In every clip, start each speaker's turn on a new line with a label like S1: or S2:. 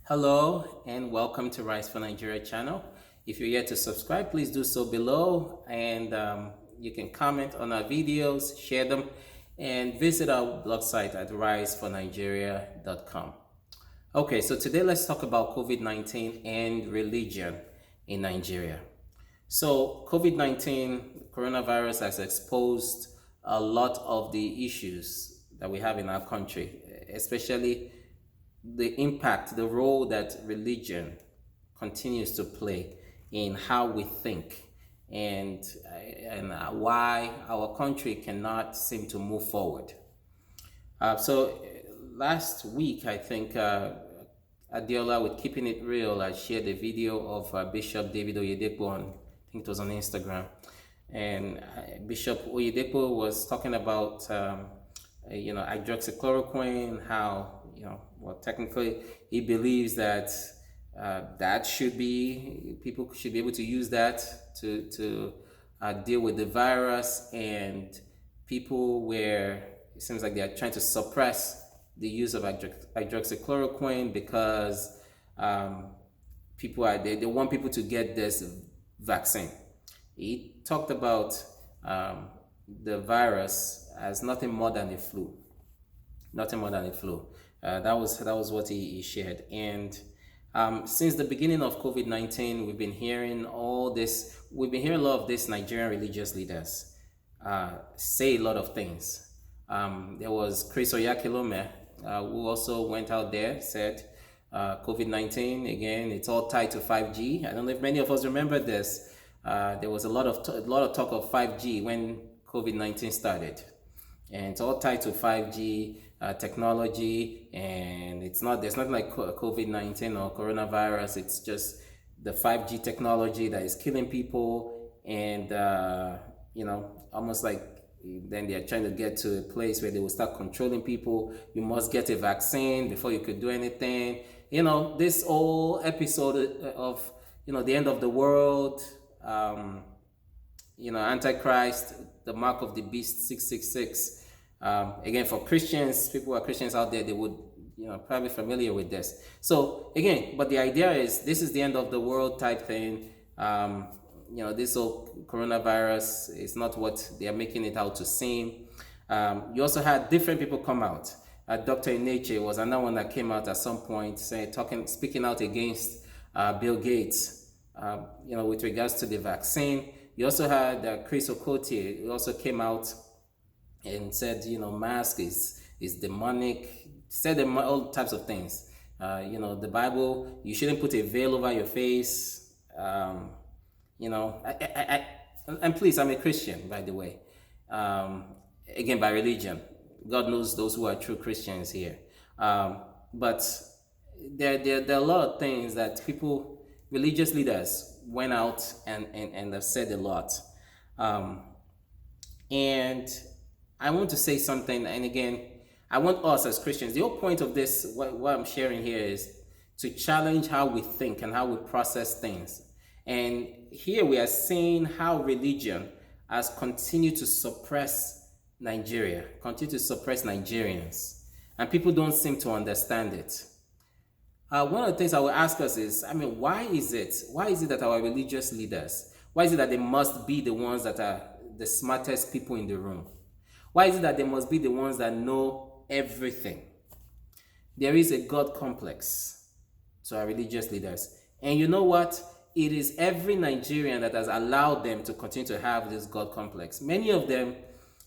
S1: Hello and welcome to Rise for Nigeria channel. If you're yet to subscribe, please do so below, and you can comment on our videos, share them, and visit our blog site at risefornigeria.com. Okay, so today let's talk about COVID-19 and religion in Nigeria. So COVID-19, coronavirus, has exposed a lot of the issues that we have in our country, especially the impact, the role that religion continues to play in how we think and why our country cannot seem to move forward. So last week, I think Adiola, with Keeping It Real, I shared a video of Bishop David Oyedepo on, I think it was on Instagram, and Bishop Oyedepo was talking about hydroxychloroquine, how well, technically he believes that people should be able to use that to deal with the virus, and people where it seems like they are trying to suppress the use of hydroxychloroquine because they want people to get this vaccine. He talked about the virus as nothing more than a flu. Nothing more than a flu. That was what he shared. And since the beginning of COVID-19, we've been hearing all this. We've been hearing a lot of these Nigerian religious leaders say a lot of things. There was Chris Oyakilome, who also went out there, said COVID-19, again, it's all tied to 5G. I don't know if many of us remember this. There was a lot of talk of 5G when COVID-19 started, and it's all tied to 5G technology, and there's nothing like COVID-19 or coronavirus. It's just the 5G technology that is killing people, and almost like then they're trying to get to a place where they will start controlling people. You must get a vaccine before you could do anything. This whole episode of the end of the world, Antichrist, the mark of the beast, 666. Again, for Christians, people who are Christians out there, they would, probably familiar with this. So again, but the idea is this is the end of the world type thing. This whole coronavirus is not what they are making it out to seem. You also had different people come out. Dr. Ineche was another one that came out at some point, speaking out against Bill Gates, with regards to the vaccine. You also had Chris Okotie, who also came out and said, mask is demonic, said all types of things. The Bible, you shouldn't put a veil over your face. And please, I'm a Christian, by the way. Again, by religion. God knows those who are true Christians here. But there are a lot of things that religious leaders went out and have said a lot. And I want to say something, and again, I want us as Christians, the whole point of this, what I'm sharing here, is to challenge how we think and how we process things. And here we are seeing how religion has continued to suppress Nigeria, continue to suppress Nigerians, and people don't seem to understand it. One of the things I will ask us is, why is it that our religious leaders, why is it that they must be the ones that are the smartest people in the room? Why is it that they must be the ones that know everything? There is a God complex to our religious leaders. And you know what? It is every Nigerian that has allowed them to continue to have this God complex. Many of them,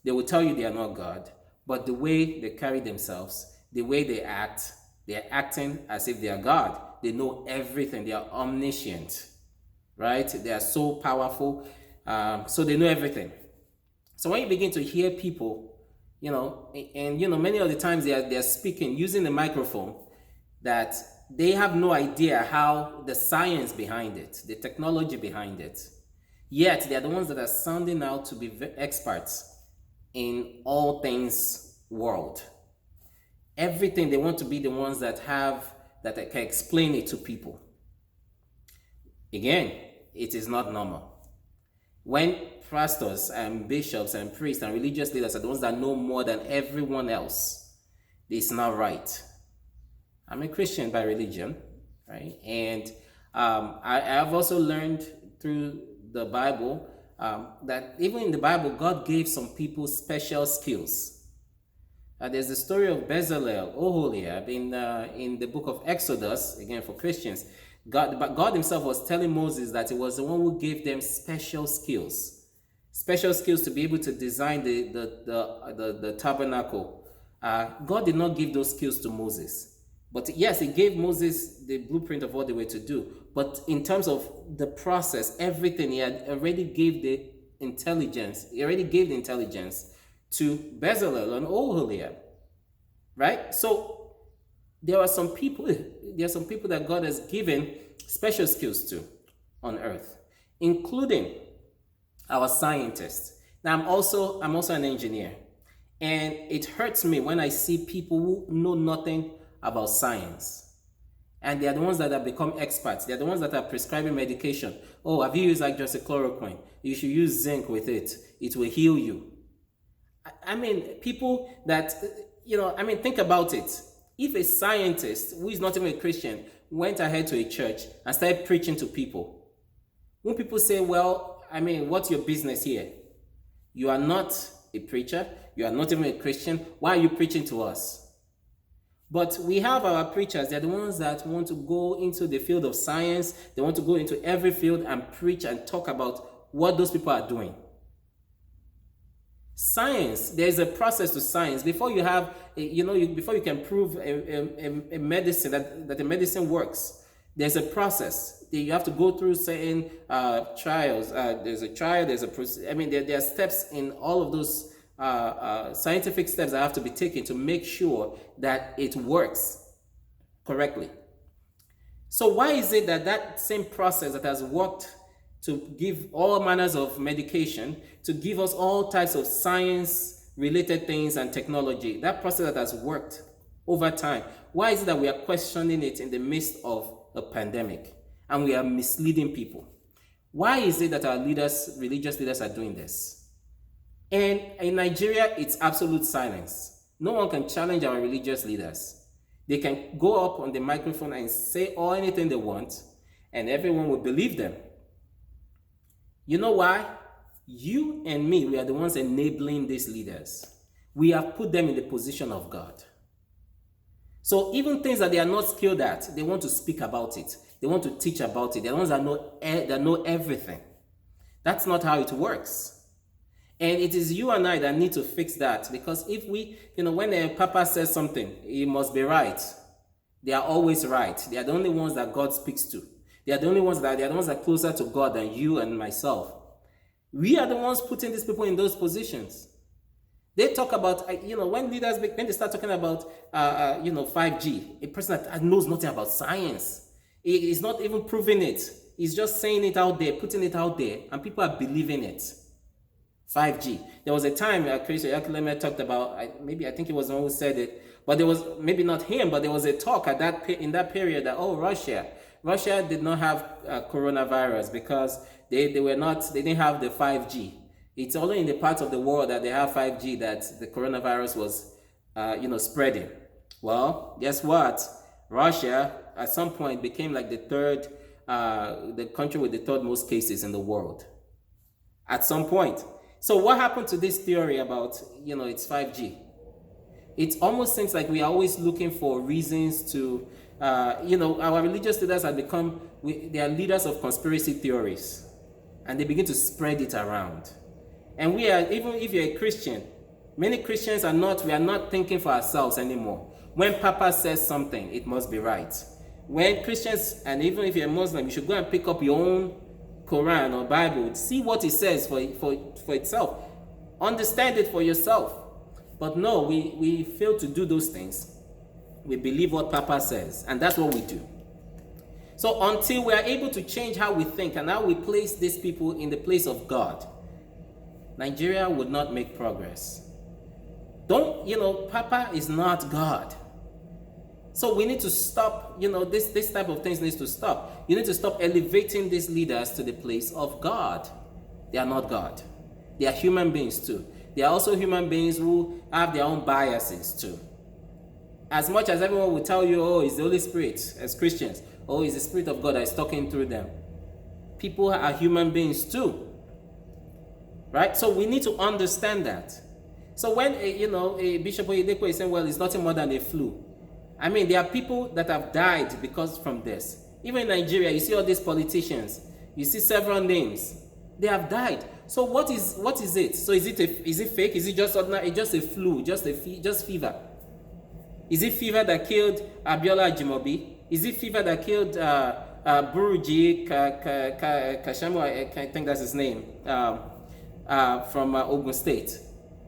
S1: they will tell you they are not God, but the way they carry themselves, the way they are acting as if they are God. They know everything. They are omniscient, right? They are so powerful, so they know everything. So when you begin to hear people, many of the times they are speaking using the microphone, that they have no idea how the science behind it, the technology behind it. Yet they are the ones that are sounding out to be experts in all things world. Everything, they want to be the ones that can explain it to people. Again, it is not normal. When pastors and bishops and priests and religious leaders are the ones that know more than everyone else, it's not right. I'm a Christian by religion, right? And I've also learned through the Bible that even in the Bible, God gave some people special skills. There's the story of Bezalel, Oholiab in the book of Exodus, again for Christians. God himself was telling Moses that he was the one who gave them special skills to be able to design the tabernacle. God did not give those skills to Moses. But yes, he gave Moses the blueprint of what they were to do. But in terms of the process, everything, he already gave the intelligence to Bezalel and Oholiab, right? So there are some people that God has given special skills to on earth, including our scientists. Now I'm also an engineer, and it hurts me when I see people who know nothing about science, and they are the ones that have become experts. They are the ones that are prescribing medication. Oh, have you used hydroxychloroquine? You should use zinc with it. It will heal you. I mean, people that, think about it. If a scientist who is not even a Christian went ahead to a church and started preaching to people, when people say, well, what's your business here? You are not a preacher. You are not even a Christian. Why are you preaching to us? But we have our preachers. They're the ones that want to go into the field of science. They want to go into every field and preach and talk about what those people are doing. Science, there's a process to science. Before you have, before you can prove a medicine, that the medicine works, there's a process. You have to go through certain trials. There's a trial, there's a process. There are steps in all of those scientific steps that have to be taken to make sure that it works correctly. So why is it that same process that has worked to give all manners of medication, to give us all types of science-related things and technology, that process that has worked over time, why is it that we are questioning it in the midst of a pandemic and we are misleading people? Why is it that our religious leaders are doing this? And in Nigeria, it's absolute silence. No one can challenge our religious leaders. They can go up on the microphone and say anything they want, and everyone will believe them. You know why? You and me, we are the ones enabling these leaders. We have put them in the position of God. So even things that they are not skilled at, they want to speak about it. They want to teach about it. They're the ones that know everything. That's not how it works. And it is you and I that need to fix that, because if we, when a papa says something, he must be right. They are always right. They are the only ones that God speaks to. They are the ones that are closer to God than you and myself. We are the ones putting these people in those positions. They talk about, when they start talking about, 5G, a person that knows nothing about science, is not even proving it. He's just saying it out there, putting it out there, and people are believing it. 5G. There was a time Chris Oyedepo talked about, I think it was the one who said it, but there was, maybe not him, but there was a talk in that period that, Russia did not have coronavirus because they didn't have the 5G. It's only in the parts of the world that they have 5G that the coronavirus was, spreading. Well, guess what? Russia at some point became like the country with the third most cases in the world. At some point. So what happened to this theory about, it's 5G? It almost seems like we are always looking for reasons to, our religious leaders have become, they are leaders of conspiracy theories, and they begin to spread it around. And we are, even if you're a Christian, many Christians we are not thinking for ourselves anymore. When Papa says something, it must be right. When Christians, and even if you're a Muslim, you should go and pick up your own Quran or Bible, see what it says for itself. Understand it for yourself. But no, we fail to do those things. We believe what Papa says, and that's what we do. So until we are able to change how we think and how we place these people in the place of God, Nigeria would not make progress. Papa is not God. So we need to stop, this type of things needs to stop. You need to stop elevating these leaders to the place of God. They are not God. They are human beings too. They are also human beings who have their own biases too. As much as everyone will tell you, oh, it's the Holy Spirit as Christians, oh, it's the Spirit of God that is talking through them. People are human beings too, right? So we need to understand that. So when, Bishop Oyedepo is saying, well, it's nothing more than a flu. I mean, there are people that have died because from this. Even in Nigeria, you see all these politicians, you see several names, they have died. So what is it? So is it fake? Is it just ordinary? It's just a flu, just fever? Is it fever that killed Abiola Ajimobi? Is it fever that killed Buruji Kashamu? I think that's his name, from Ogun State.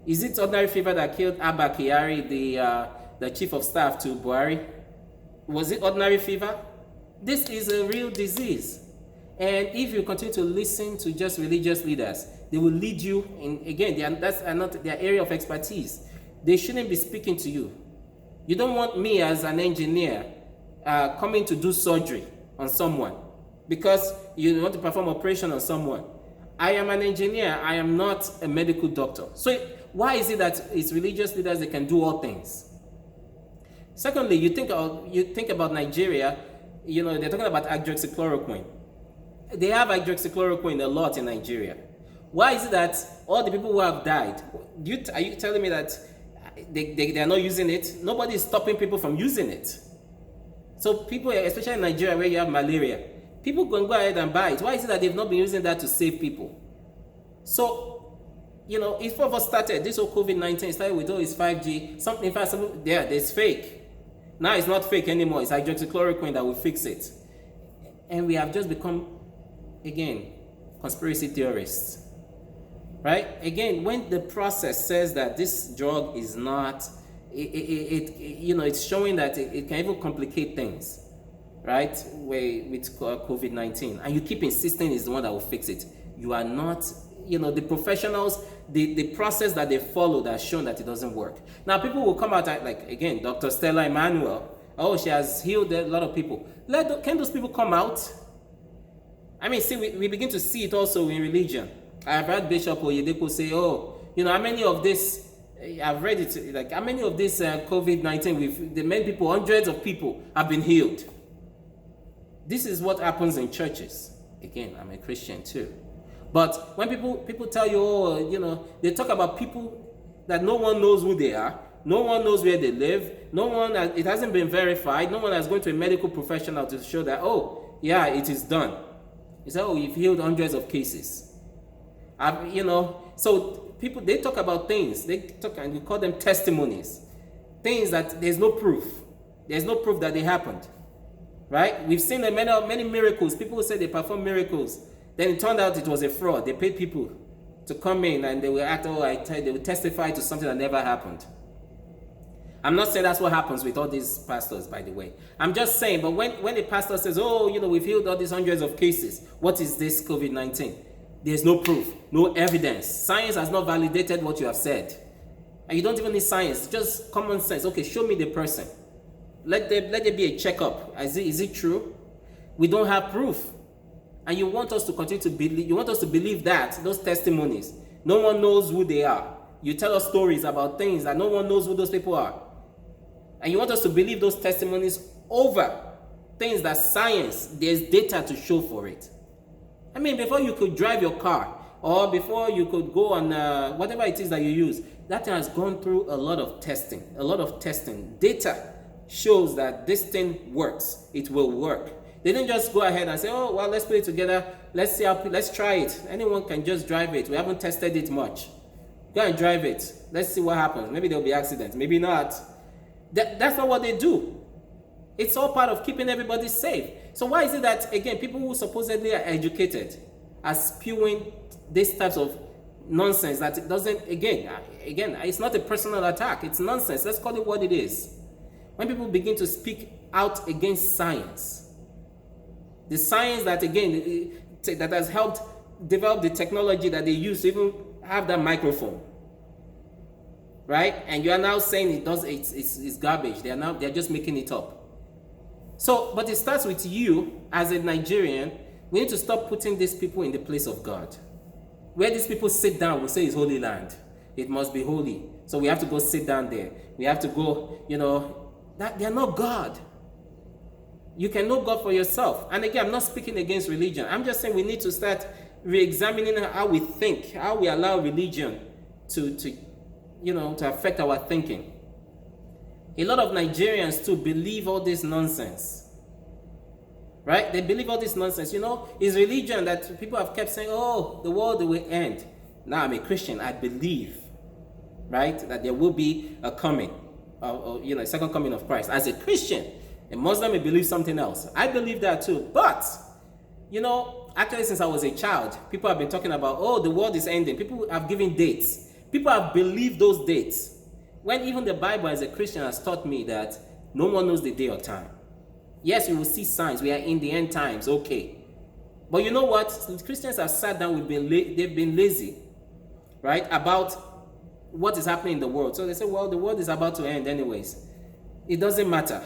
S1: Is it ordinary fever that killed Abba Kyari, the chief of staff to Buhari? Was it ordinary fever? This is a real disease. And if you continue to listen to just religious leaders, they will lead you in, again, that's not their area of expertise. They shouldn't be speaking to you. You don't want me as an engineer coming to do surgery on someone because you want to perform operation on someone. I am an engineer. I am not a medical doctor. So why is it that it's religious leaders that can do all things? Secondly, you think about Nigeria, they're talking about hydroxychloroquine. They have hydroxychloroquine a lot in Nigeria. Why is it that all the people who have died, are you telling me that they are not using it? Nobody is stopping people from using it. So people, especially in Nigeria where you have malaria, people can go ahead and buy it. Why is it that they've not been using that to save people? So, if all of us started, this whole COVID-19 started with, it's 5G, something, in fact, there's fake. Now it's not fake anymore. It's hydroxychloroquine that will fix it. And we have just become, again, conspiracy theorists. Right? Again, when the process says that this drug is not, it's showing that it can even complicate things, right? With COVID-19, and you keep insisting it's the one that will fix it. You are not, the professionals, the process that they followed has shown that it doesn't work. Now, people will come out like, again, Dr. Stella Emmanuel, she has healed a lot of people. Can those people come out? I mean, see, we begin to see it also in religion. I've heard Bishop Oyedepo say, how many of this, I've read it, like how many of this COVID-19, the many people, hundreds of people have been healed. This is what happens in churches. Again, I'm a Christian too. But when people tell you, they talk about people that no one knows who they are, no one knows where they live, it hasn't been verified, no one has gone to a medical professional to show that, it is done. You say, you've healed hundreds of cases. So people, they talk about things, and you call them testimonies, things that there's no proof that they happened, right? We've seen many miracles. People who say they perform miracles, then it turned out it was a fraud. They paid people to come in and they will act, they will testify to something that never happened. I'm not saying that's what happens with all these pastors, by the way. I'm just saying, but when a pastor says, we've healed all these hundreds of cases, what is this COVID-19? There's no proof, no evidence. Science has not validated what you have said. And you don't even need science, just common sense. Okay, show me the person. Let there be a checkup. Is it true? We don't have proof. And you want us to continue to believe, that, those testimonies. No one knows who they are. You tell us stories about things that no one knows who those people are. And you want us to believe those testimonies over things that science, there's data to show for it. I mean, before you could drive your car, or before you could go on whatever it is that you use, that thing has gone through a lot of testing. Data shows that this thing works. It will work. They didn't just go ahead and say, let's put it together. Let's try it. Anyone can just drive it. We haven't tested it much. Go and drive it. Let's see what happens. Maybe there'll be accidents. Maybe not. That's not what they do. It's all part of keeping everybody safe. So why is it that, again, people who supposedly are educated are spewing these types of nonsense that it doesn't, again, it's not a personal attack. It's nonsense. Let's call it what it is. When people begin to speak out against science, the science that, again, that has helped develop the technology that they use to even have that microphone, right? And you are now saying it's garbage. They're just making it up. So, but it starts with you as a Nigerian. We need to stop putting these people in the place of God. Where these people sit down, we say it's holy land. It must be holy. So we have to go sit down there. We have to go, that they are not God. You can know God for yourself. And again, I'm not speaking against religion. I'm just saying we need to start re-examining how we think, how we allow religion to affect our thinking. A lot of Nigerians too believe all this nonsense. Right? They believe all this nonsense. It's religion that people have kept saying, oh, the world will end. Now I'm a Christian. I believe, right, that there will be a coming, a second coming of Christ. As a Christian, a Muslim may believe something else. I believe that too. But, actually since I was a child, people have been talking about, oh, the world is ending. People have given dates. People have believed those dates. When even the Bible as a Christian has taught me that no one knows the day or time. Yes, you will see signs. We are in the end times. Okay. But you know what? Christians have sat down. They've been lazy, right, about what is happening in the world. So they say, well, the world is about to end anyways. It doesn't matter.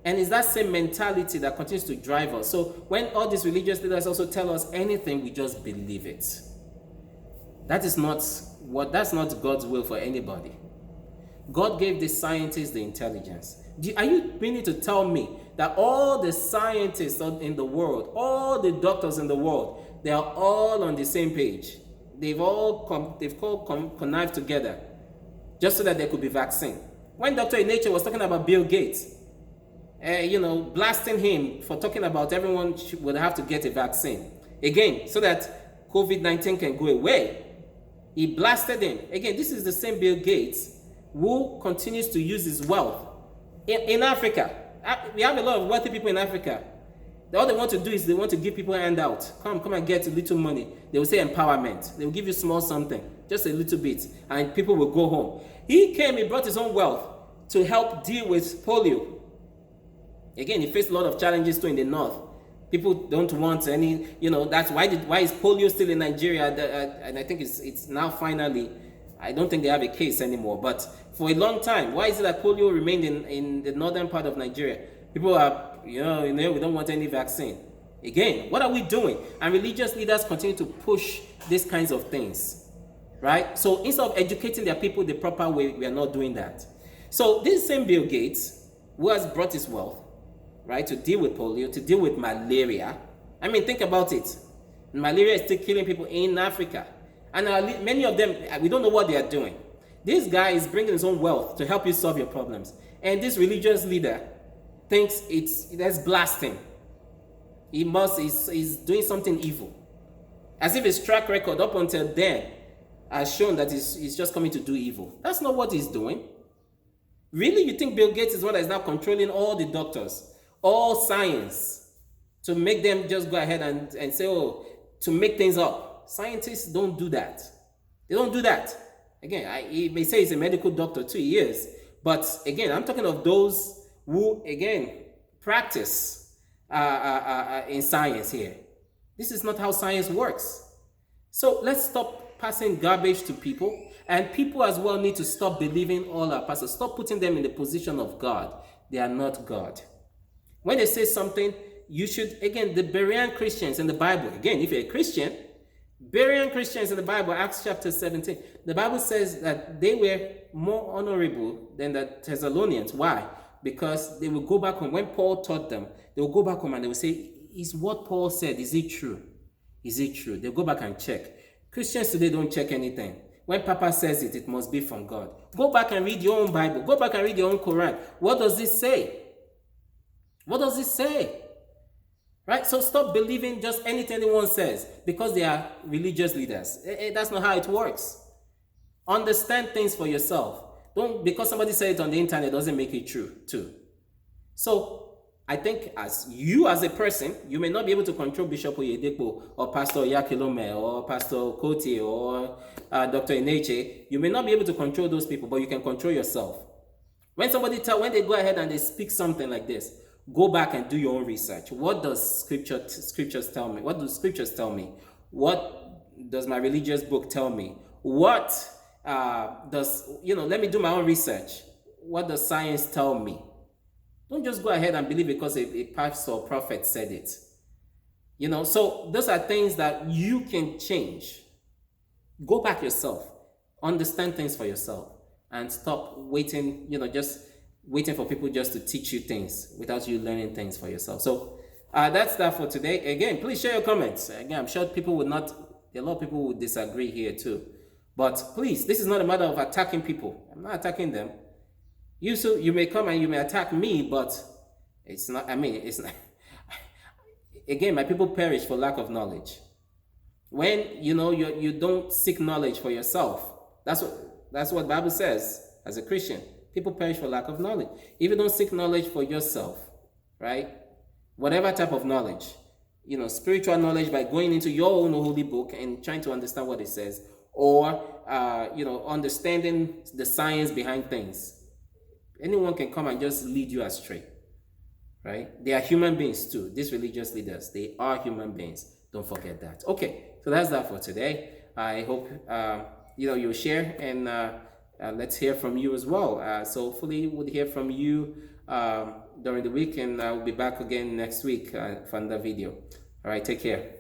S1: And it's that same mentality that continues to drive us. So when all these religious leaders also tell us anything, we just believe it. That's not God's will for anybody. God gave the scientists the intelligence. Are you meaning to tell me that all the scientists in the world, all the doctors in the world, they are all on the same page? They've all connived together just so that there could be vaccine. When Dr. Oyedepo was talking about Bill Gates, blasting him for talking about everyone would have to get a vaccine. Again, so that COVID-19 can go away. He blasted him. Again, this is the same Bill Gates who continues to use his wealth in Africa. We have a lot of wealthy people in Africa. All they want to do is they want to give people a handout. Come and get a little money. They will say empowerment. They will give you small something, just a little bit, and people will go home. He brought his own wealth to help deal with polio. Again, he faced a lot of challenges too in the north. People don't want any, that's why is polio still in Nigeria? And I think it's now finally, I don't think they have a case anymore. But for a long time, why is it that polio remained in the northern part of Nigeria? People are, we don't want any vaccine. Again, what are we doing? And religious leaders continue to push these kinds of things, right? So instead of educating their people the proper way, we are not doing that. So this same Bill Gates, who has brought his wealth, right, to deal with polio, to deal with malaria. I mean, think about it. Malaria is still killing people in Africa. And many of them, we don't know what they are doing. This guy is bringing his own wealth to help you solve your problems. And this religious leader thinks that's blasting. He's doing something evil. As if his track record up until then has shown that he's just coming to do evil. That's not what he's doing. Really? You think Bill Gates is one that is now controlling all the doctors, all science, to make them just go ahead and say, to make things up? Scientists don't do that. They don't do that. Again, he may say he's a medical doctor too, he is. But again, I'm talking of those who, again, practice in science here. This is not how science works. So let's stop passing garbage to people. And people as well need to stop believing all our pastors. Stop putting them in the position of God. They are not God. When they say something, you should, again, the Berean Christians in the Bible, again, if you're a Christian, Berean Christians in the Bible, Acts chapter 17, the Bible says that they were more honorable than the Thessalonians. Why? Because they will go back home. When Paul taught them, they will go back home and they will say, is what Paul said, is it true? Is it true? They'll go back and check. Christians today don't check anything. When Papa says it, it must be from God. Go back and read your own Bible. Go back and read your own Quran. What does it say? What does it say? Right? So stop believing just anything anyone says because they are religious leaders. That's not how it works. Understand things for yourself. Don't, because somebody said it on the internet doesn't make it true too. So I think as a person, you may not be able to control Bishop Oyedepo or Pastor Yakilome or Pastor Okotie or Dr. Eneche. You may not be able to control those people, but you can control yourself. When they go ahead and they speak something like this, go back and do your own research. What does scriptures tell me? What do scriptures tell me? What does my religious book tell me? What let me do my own research. What does science tell me? Don't just go ahead and believe because a pastor or prophet said it. So those are things that you can change. Go back yourself. Understand things for yourself. And stop waiting, just waiting for people just to teach you things without you learning things for yourself. So that's that for today. Again, please share your comments. Again, I'm sure people would not, a lot of people would disagree here too. But please, this is not a matter of attacking people. I'm not attacking them. You may come and you may attack me, but it's not, it's not. Again, my people perish for lack of knowledge. When you don't seek knowledge for yourself, that's what the Bible says. As a Christian, people perish for lack of knowledge. If you don't seek knowledge for yourself, right? Whatever type of knowledge, spiritual knowledge by going into your own holy book and trying to understand what it says, or understanding the science behind things. Anyone can come and just lead you astray, right? They are human beings too. These religious leaders, they are human beings. Don't forget that. Okay, so that's that for today. I hope you'll share, and let's hear from you as well. So hopefully we'll hear from you during the week, and I'll be back again next week for another video. All right, take care.